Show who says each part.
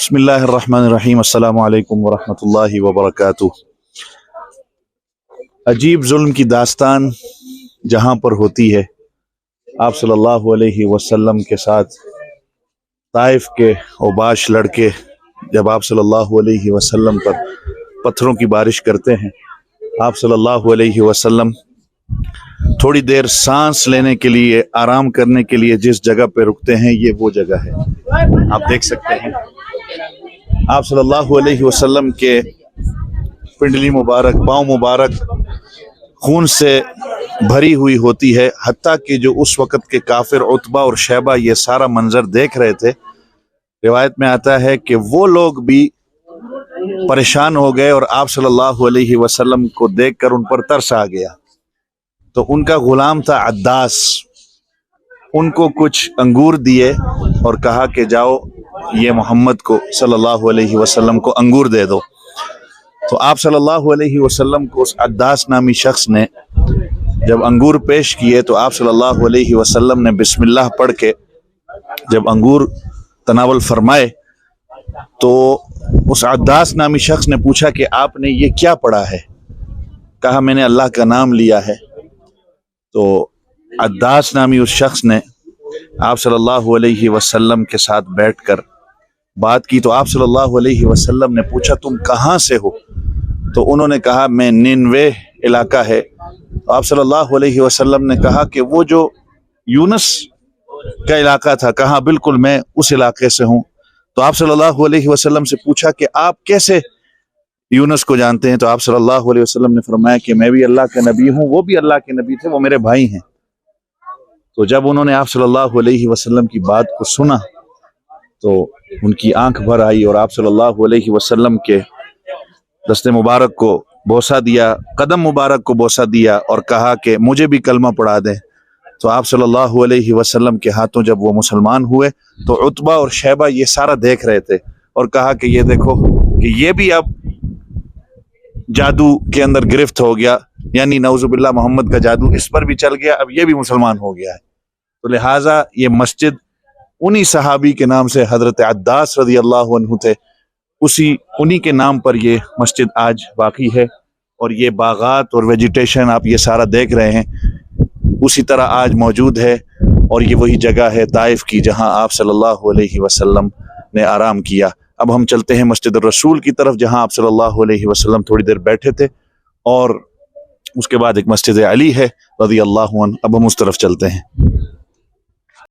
Speaker 1: بسم اللہ الرحمن الرحیم السلام علیکم ورحمۃ اللہ وبرکاتہ۔ عجیب ظلم کی داستان جہاں پر ہوتی ہے، آپ صلی اللہ علیہ وسلم کے ساتھ طائف کے اوباش لڑکے جب آپ صلی اللہ علیہ وسلم پر پتھروں کی بارش کرتے ہیں، آپ صلی اللہ علیہ وسلم تھوڑی دیر سانس لینے کے لیے، آرام کرنے کے لیے جس جگہ پہ رکتے ہیں، یہ وہ جگہ ہے۔ آپ دیکھ سکتے ہیں آپ صلی اللہ علیہ وسلم کے پنڈلی مبارک، پاؤں مبارک خون سے بھری ہوئی ہوتی ہے، حتیٰ کہ جو اس وقت کے کافر عتبہ اور شیبہ یہ سارا منظر دیکھ رہے تھے، روایت میں آتا ہے کہ وہ لوگ بھی پریشان ہو گئے اور آپ صلی اللہ علیہ وسلم کو دیکھ کر ان پر ترس آ گیا۔ تو ان کا غلام تھا عداس، ان کو کچھ انگور دیے اور کہا کہ جاؤ یہ محمد کو صلی اللہ علیہ وسلم کو انگور دے دو۔ تو آپ صلی اللہ علیہ وسلم کو اس عداس نامی شخص نے جب انگور پیش کیے تو آپ صلی اللہ علیہ وسلم نے بسم اللہ پڑھ کے جب انگور تناول فرمائے تو اس عداس نامی شخص نے پوچھا کہ آپ نے یہ کیا پڑھا ہے؟ کہا میں نے اللہ کا نام لیا ہے۔ تو عداس نامی اس شخص نے آپ صلی اللہ علیہ وسلم کے ساتھ بیٹھ کر بات کی، تو آپ صلی اللہ علیہ وسلم نے پوچھا تم کہاں سے ہو؟ تو انہوں نے کہا میں نینوے علاقہ ہے۔ تو آپ صلی اللہ علیہ وسلم نے کہا کہ وہ جو یونس کا علاقہ تھا، کہا بالکل میں اس علاقے سے ہوں۔ تو آپ صلی اللہ علیہ وسلم سے پوچھا کہ آپ کیسے یونس کو جانتے ہیں؟ تو آپ صلی اللہ علیہ وسلم نے فرمایا کہ میں بھی اللہ کا نبی ہوں، وہ بھی اللہ کے نبی تھے، وہ میرے بھائی ہیں۔ تو جب انہوں نے آپ صلی اللہ علیہ وسلم کی بات کو سنا تو ان کی آنکھ بھر آئی اور آپ صلی اللہ علیہ وسلم کے دست مبارک کو بوسہ دیا، قدم مبارک کو بوسہ دیا اور کہا کہ مجھے بھی کلمہ پڑھا دیں۔ تو آپ صلی اللہ علیہ وسلم کے ہاتھوں جب وہ مسلمان ہوئے تو عتبہ اور شیبہ یہ سارا دیکھ رہے تھے اور کہا کہ یہ دیکھو کہ یہ بھی اب جادو کے اندر گرفت ہو گیا، یعنی نعوذ باللہ محمد کا جادو اس پر بھی چل گیا، اب یہ بھی مسلمان ہو گیا ہے۔ تو لہٰذا یہ مسجد انہی صحابی کے نام سے، حضرت عداس رضی اللہ عنہ تھے، انہی کے نام پر یہ مسجد آج باقی ہے۔ اور یہ باغات اور ویجیٹیشن آپ یہ سارا دیکھ رہے ہیں، اسی طرح آج موجود ہے۔ اور یہ وہی جگہ ہے طائف کی جہاں آپ صلی اللہ علیہ وسلم نے آرام کیا۔ اب ہم چلتے ہیں مسجد الرسول کی طرف، جہاں آپ صلی اللہ علیہ وسلم تھوڑی دیر بیٹھے تھے، اور اس کے بعد ایک مسجد علی ہے رضی اللہ عنہ۔ اب ہم اس طرف چلتے ہیں۔